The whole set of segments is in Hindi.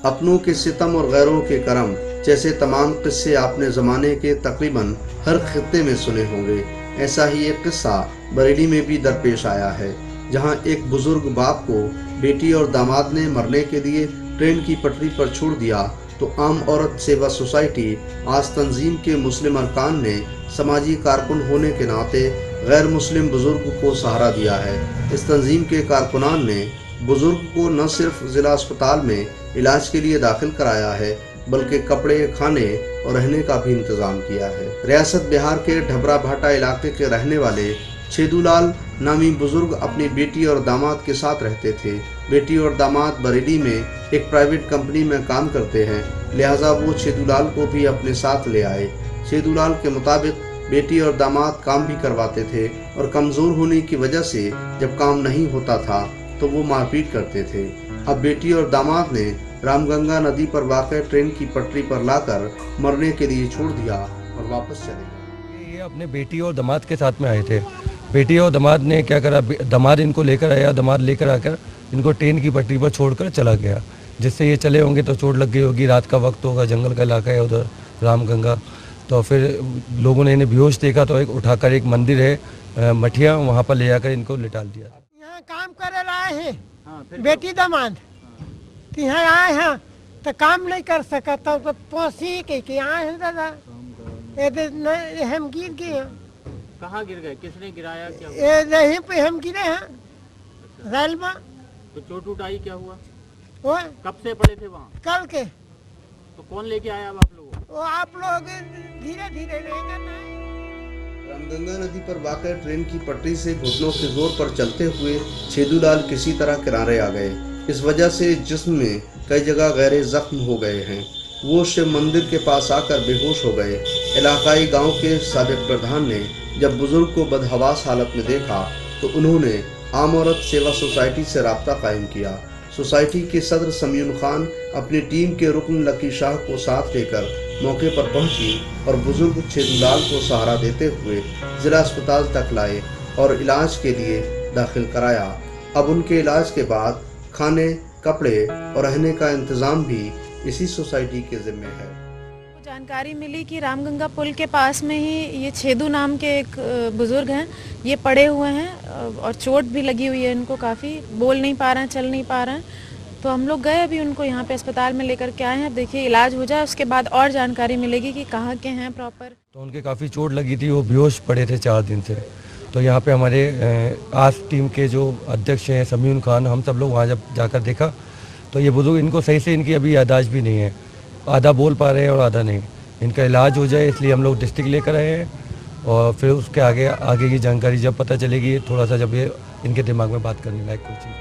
अपनों के सितम और गैरों के करम जैसे तमाम किस्से आपने ज़माने के तकरीबन हर खित्ते में सुने होंगे। ऐसा ही एक किस्सा बरेली में भी दरपेश आया है, जहां एक बुजुर्ग बाप को बेटी और दामाद ने मरने के लिए ट्रेन की पटरी पर छोड़ दिया तो आम औरत सेवा सोसाइटी आज तंजीम के मुस्लिम अरकान ने समाजी कारकुन होने के नाते गैर मुस्लिम बुजुर्ग को सहारा दिया है। इस तंजीम के कारकुनान ने बुजुर्ग को न सिर्फ जिला अस्पताल में इलाज के लिए दाखिल कराया है, बल्कि कपड़े, खाने और रहने का भी इंतजाम किया है। रियासत बिहार के ढबरा भाटा इलाके के रहने वाले छेदूलाल नामी बुजुर्ग अपनी बेटी और दामाद के साथ रहते थे। बेटी और दामाद बरेली में एक प्राइवेट कंपनी में काम करते हैं, लिहाजा वो छेदूलाल को भी अपने साथ ले आए। छेदूलाल के मुताबिक बेटी और दामाद काम भी करवाते थे और कमज़ोर होने की वजह से जब काम नहीं होता था तो वो मारपीट करते थे। अब बेटी और दामाद ने रामगंगा नदी पर वाक़ ट्रेन की पटरी पर लाकर मरने के लिए छोड़ दिया और वापस चले गए। ये अपने बेटी और दामाद के साथ में आए थे। बेटी और दामाद ने क्या करा, दामाद इनको लेकर आया, दामाद लेकर आकर इनको ट्रेन की पटरी पर छोड़कर चला गया, जिससे ये चले होंगे तो चोट लग गई होगी। रात का वक्त होगा, जंगल का इलाका है उधर रामगंगा। तो फिर लोगों ने इन्हें बेहोश देखा तो एक उठाकर एक मंदिर है मठिया, वहाँ पर ले जाकर इनको लिटाल दिया। यहाँ काम करे आए हैं बेटी दामाद, यहाँ आए हैं तो काम नहीं कर सका तो पहुँची के आए हैं दादा, हम गिर गए। कहाँ गिर गए? किसने गिराया? क्या हुआ? ये यहीं पे हम गिरे हैं रेल में। तो चोट उठाई क्या हुआ? वो कब से पड़े थे वहाँ? कल के। तो कौन लेके आया अब आप लोगों को? वो आप लोग धीरे धीरे लेंगे ना। रामगंगा नदी पर वाक़ ट्रेन की पटरी से घुटनों के जोर पर चलते हुए छेदूलाल किसी तरह किनारे आ गए। इस वजह से जिस्म में कई जगह गहरे जख्म हो गए हैं। वो शिव मंदिर के पास आकर बेहोश हो गए। इलाकाई गांव के साबिक प्रधान ने जब बुजुर्ग को बदहवास हालत में देखा तो उन्होंने आम औरत सेवा सोसाइटी से राब्ता कायम किया। सोसाइटी के सदर समीउन खान अपनी टीम के रुकन लकी शाह को साथ लेकर मौके पर पहुंची और बुजुर्ग छेदूलाल को सहारा देते हुए जिला अस्पताल तक लाए और इलाज के लिए दाखिल कराया। अब उनके इलाज के बाद खाने, कपड़े और रहने का इंतज़ाम भी इसी सोसाइटी के जिम्मे है। जानकारी मिली कि रामगंगा पुल के पास में ही ये छेदू नाम के एक बुजुर्ग हैं, ये पड़े हुए हैं और चोट भी लगी हुई है इनको, काफ़ी बोल नहीं पा रहे हैं, चल नहीं पा रहे हैं। तो हम लोग गए अभी उनको यहाँ पे अस्पताल में लेकर के आए हैं। देखिए इलाज हो जाए उसके बाद और जानकारी मिलेगी कि कहाँ के हैं प्रॉपर। तो उनके काफ़ी चोट लगी थी, वो बेहोश पड़े थे 4 दिन से। तो यहाँ पे हमारे आस टीम के जो अध्यक्ष हैं समीउन खान, हम सब लोग वहाँ जब जाकर देखा तो ये बुजुर्ग, इनको सही से इनकी अभी यादाश्त भी नहीं है, आधा बोल पा रहे हैं और आधा नहीं। इनका इलाज हो जाए इसलिए हम लोग डिस्ट्रिक्ट लेकर आए हैं और फिर उसके आगे की जानकारी जब पता चलेगी, थोड़ा सा जब ये इनके दिमाग में बात करने लायक कोई चीज़।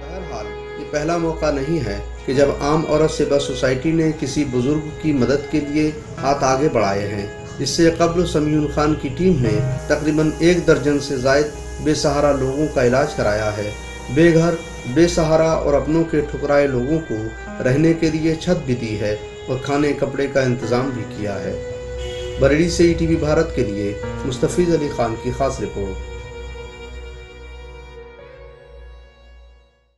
बहरहाल ये पहला मौका नहीं है कि जब आम औरत सेवा सोसाइटी ने किसी बुजुर्ग की मदद के लिए हाथ आगे बढ़ाए हैं। इससे कबल समीउन खान की टीम ने तकरीबन 1 दर्जन से ज़ायद बेसहारा लोगों का इलाज कराया है। बेघर, बेसहारा और अपनों के ठुकराए लोगों को रहने के लिए छत भी दी है और खाने कपड़े का इंतज़ाम भी किया है। बरेली से ईटीवी भारत के लिए मुस्तफ़ीज़ अली खान की खास रिपोर्ट।